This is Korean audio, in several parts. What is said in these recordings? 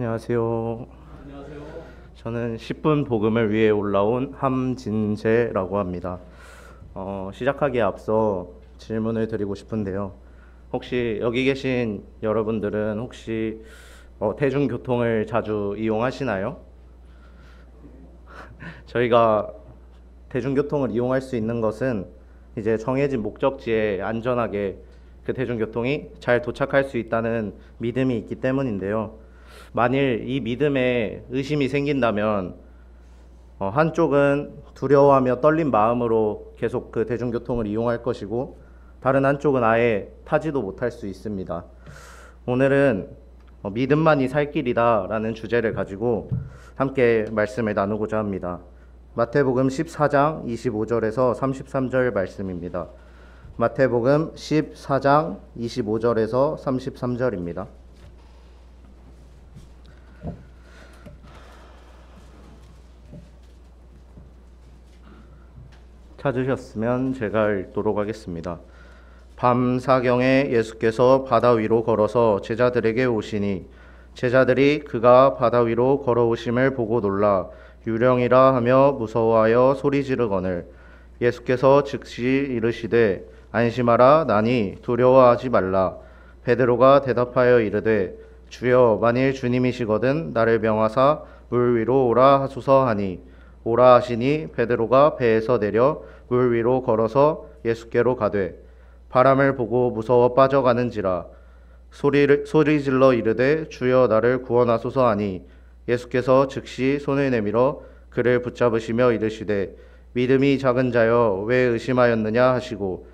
안녕하세요. 저는 10분 복음을 위해 올라온 함진재라고 합니다. 시작하기에 앞서 질문을 드리고 싶은데요. 혹시 여기 계신 여러분들은 혹시 대중교통을 자주 이용하시나요? 저희가 대중교통을 이용할 수 있는 것은 이제 정해진 목적지에 안전하게 그 대중교통이 잘 도착할 수 있다는 믿음이 있기 때문인데요. 만일 이 믿음에 의심이 생긴다면 한쪽은 두려워하며 떨린 마음으로 계속 그 대중교통을 이용할 것이고, 다른 한쪽은 아예 타지도 못할 수 있습니다. 오늘은 믿음만이 살 길이다 라는 주제를 가지고 함께 말씀을 나누고자 합니다. 마태복음 14장 25절에서 33절 말씀입니다. 마태복음 14장 25절에서 33절입니다. 찾으셨으면 제가 읽도록 하겠습니다. 밤 사경에 예수께서 바다 위로 걸어서 제자들에게 오시니 제자들이 그가 바다 위로 걸어오심을 보고 놀라 유령이라 하며 무서워하여 소리 지르거늘 예수께서 즉시 이르시되 안심하라 나니 두려워하지 말라. 베드로가 대답하여 이르되 주여 만일 주님이시거든 나를 명하사 물 위로 오라 하소서 하니 오라 하시니 베드로가 배에서 내려 물 위로 걸어서 예수께로 가되 바람을 보고 무서워 빠져가는지라 소리 질러 이르되 주여 나를 구원하소서 하니 예수께서 즉시 손을 내밀어 그를 붙잡으시며 이르시되 믿음이 작은 자여 왜 의심하였느냐 하시고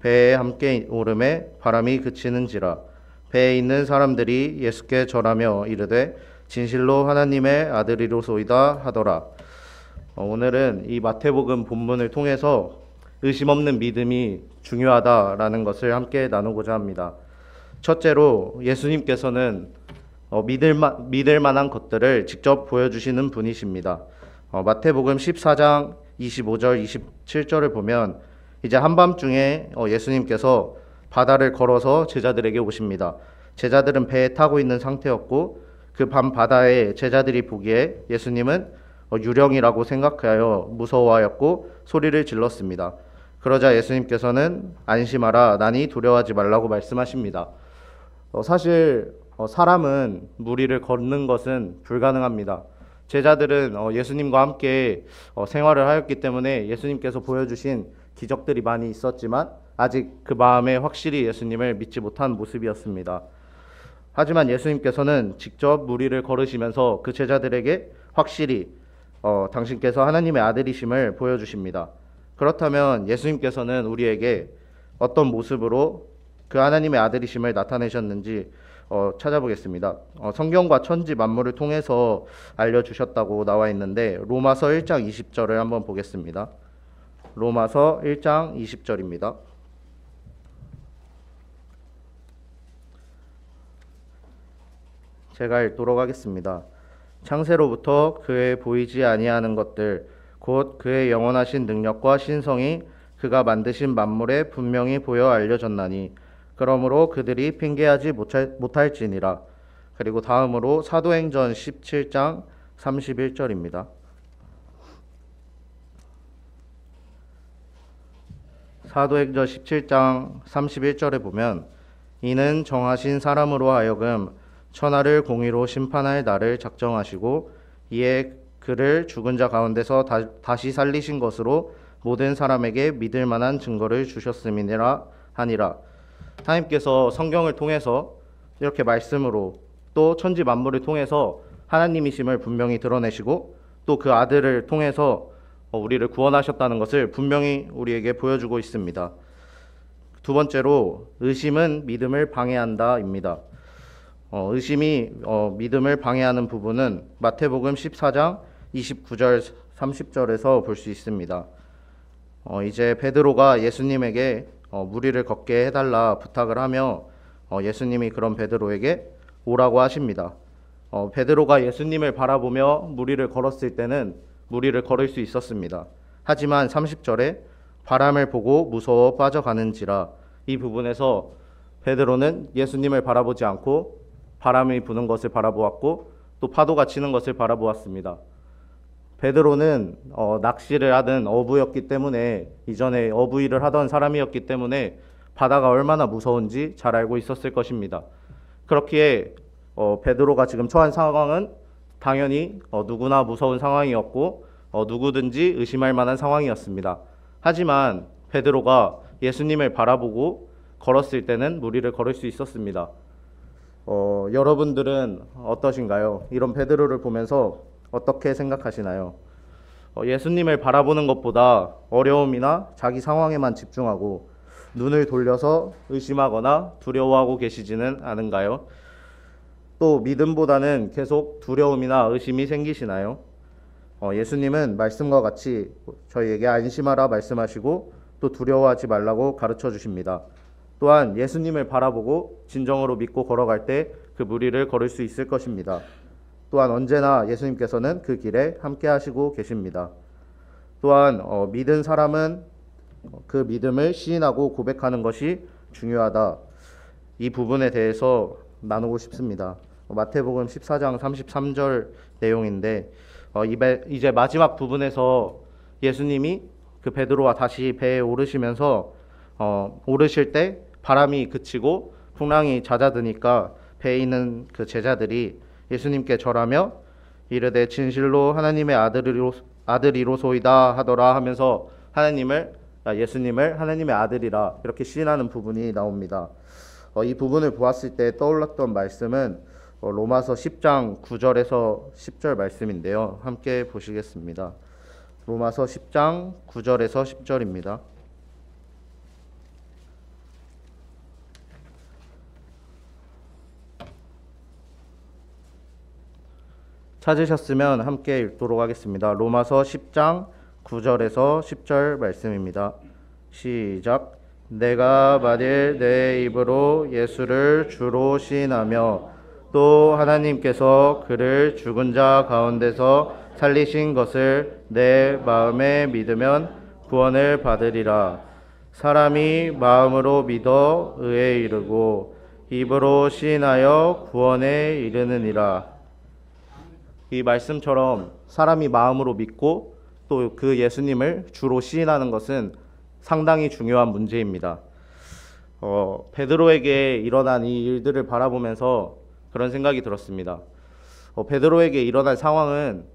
배에 함께 오름에 바람이 그치는지라 배에 있는 사람들이 예수께 절하며 이르되 진실로 하나님의 아들이로소이다 하더라. 오늘은 이 마태복음 본문을 통해서 의심 없는 믿음이 중요하다라는 것을 함께 나누고자 합니다. 첫째로 예수님께서는 믿을 만한 것들을 직접 보여주시는 분이십니다. 마태복음 14장 25절 27절을 보면 이제 한밤중에 예수님께서 바다를 걸어서 제자들에게 오십니다. 제자들은 배에 타고 있는 상태였고 그 밤 바다에 제자들이 보기에 예수님은 유령이라고 생각하여 무서워하였고 소리를 질렀습니다. 그러자 예수님께서는 안심하라 나니 두려워하지 말라고 말씀하십니다. 사실 사람은 무리를 걷는 것은 불가능합니다. 제자들은 예수님과 함께 생활을 하였기 때문에 예수님께서 보여주신 기적들이 많이 있었지만 아직 그 마음에 확실히 예수님을 믿지 못한 모습이었습니다. 하지만 예수님께서는 직접 무리를 걸으시면서 그 제자들에게 확실히 당신께서 하나님의 아들이심을 보여주십니다. 그렇다면 예수님께서는 우리에게 어떤 모습으로 그 하나님의 아들이심을 나타내셨는지 찾아보겠습니다. 성경과 천지 만물을 통해서 알려주셨다고 나와 있는데 로마서 1장 20절을 한번 보겠습니다. 로마서 1장 20절입니다. 제가 읽도록 하겠습니다. 창세로부터 그의 보이지 아니하는 것들 곧 그의 영원하신 능력과 신성이 그가 만드신 만물에 분명히 보여 알려졌나니 그러므로 그들이 핑계하지 못할지니라. 그리고 다음으로 사도행전 17장 31절입니다. 사도행전 17장 31절에 보면 이는 정하신 사람으로 하여금 천하를 공의로 심판할 날을 작정하시고 이에 그를 죽은 자 가운데서 다시 살리신 것으로 모든 사람에게 믿을 만한 증거를 주셨음이니라 하니라. 하나님께서 성경을 통해서 이렇게 말씀으로 또 천지 만물을 통해서 하나님이심을 분명히 드러내시고 또 그 아들을 통해서 우리를 구원하셨다는 것을 분명히 우리에게 보여주고 있습니다. 두 번째로 의심은 믿음을 방해한다입니다. 의심이 믿음을 방해하는 부분은 마태복음 14장 29절 30절에서 볼 수 있습니다. 이제 베드로가 예수님에게 무리를 걷게 해달라 부탁을 하며 예수님이 그런 베드로에게 오라고 하십니다. 베드로가 예수님을 바라보며 무리를 걸었을 때는 무리를 걸을 수 있었습니다. 하지만 30절에 바람을 보고 무서워 빠져가는지라, 이 부분에서 베드로는 예수님을 바라보지 않고 바람이 부는 것을 바라보았고 또 파도가 치는 것을 바라보았습니다. 베드로는 낚시를 하던 어부였기 때문에 이전에 어부 일을 하던 사람이었기 때문에 바다가 얼마나 무서운지 잘 알고 있었을 것입니다. 그렇기에 베드로가 지금 처한 상황은 당연히 누구나 무서운 상황이었고 누구든지 의심할 만한 상황이었습니다. 하지만 베드로가 예수님을 바라보고 걸었을 때는 무리를 걸을 수 있었습니다. 여러분들은 어떠신가요? 이런 베드로를 보면서 어떻게 생각하시나요? 예수님을 바라보는 것보다 어려움이나 자기 상황에만 집중하고 눈을 돌려서 의심하거나 두려워하고 계시지는 않은가요? 또 믿음보다는 계속 두려움이나 의심이 생기시나요? 예수님은 말씀과 같이 저희에게 안심하라 말씀하시고 또 두려워하지 말라고 가르쳐 주십니다. 또한 예수님을 바라보고 진정으로 믿고 걸어갈 때 그 무리를 걸을 수 있을 것입니다. 또한 언제나 예수님께서는 그 길에 함께 하시고 계십니다. 또한 믿은 사람은 그 믿음을 시인하고 고백하는 것이 중요하다. 이 부분에 대해서 나누고 싶습니다. 마태복음 14장 33절 내용인데 이제 마지막 부분에서 예수님이 그 베드로와 다시 배에 오르시면서 오르실 때 바람이 그치고 풍랑이 잦아드니까 배에 있는 그 제자들이 예수님께 절하며 이르되 진실로 하나님의 아들이로소이다 하더라 하면서 예수님을 하나님의 아들이라 이렇게 시인하는 부분이 나옵니다. 이 부분을 보았을 때 떠올랐던 말씀은 로마서 10장 9절에서 10절 말씀인데요. 함께 보시겠습니다. 로마서 10장 9절에서 10절입니다. 찾으셨으면 함께 읽도록 하겠습니다. 로마서 10장 9절에서 10절 말씀입니다. 시작. 내가 만일 내 입으로 예수를 주로 시인하며 또 하나님께서 그를 죽은 자 가운데서 살리신 것을 내 마음에 믿으면 구원을 받으리라. 사람이 마음으로 믿어 의에 이르고 입으로 시인하여 구원에 이르느니라. 이 말씀처럼 사람이 마음으로 믿고 또 그 예수님을 주로 시인하는 것은 상당히 중요한 문제입니다. 베드로에게 일어난 이 일들을 바라보면서 그런 생각이 들었습니다. 베드로에게 일어난 상황은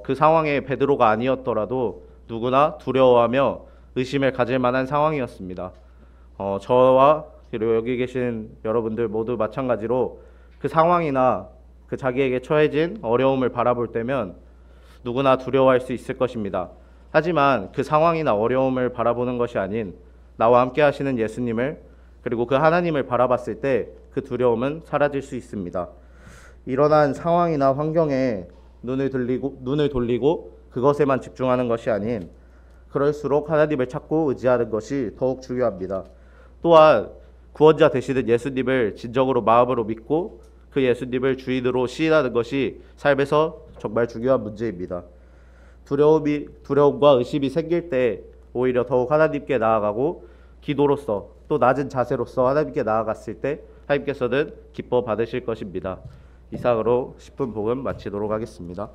그 상황에 베드로가 아니었더라도 누구나 두려워하며 의심을 가질 만한 상황이었습니다. 저와 그리고 여기 계신 여러분들 모두 마찬가지로 그 상황이나 그 자기에게 처해진 어려움을 바라볼 때면 누구나 두려워할 수 있을 것입니다. 하지만 그 상황이나 어려움을 바라보는 것이 아닌 나와 함께 하시는 예수님을 그리고 그 하나님을 바라봤을 때 그 두려움은 사라질 수 있습니다. 일어난 상황이나 환경에 눈을 돌리고 그것에만 집중하는 것이 아닌 그럴수록 하나님을 찾고 의지하는 것이 더욱 중요합니다. 또한 구원자 되시는 예수님을 진정으로 마음으로 믿고 그 예수님을 주인으로 시인하는 것이 삶에서 정말 중요한 문제입니다. 두려움과 의심이 생길 때 오히려 더욱 하나님께 나아가고 기도로서 또 낮은 자세로서 하나님께 나아갔을 때 하나님께서는 기뻐 받으실 것입니다. 이상으로 10분 복음 마치도록 하겠습니다.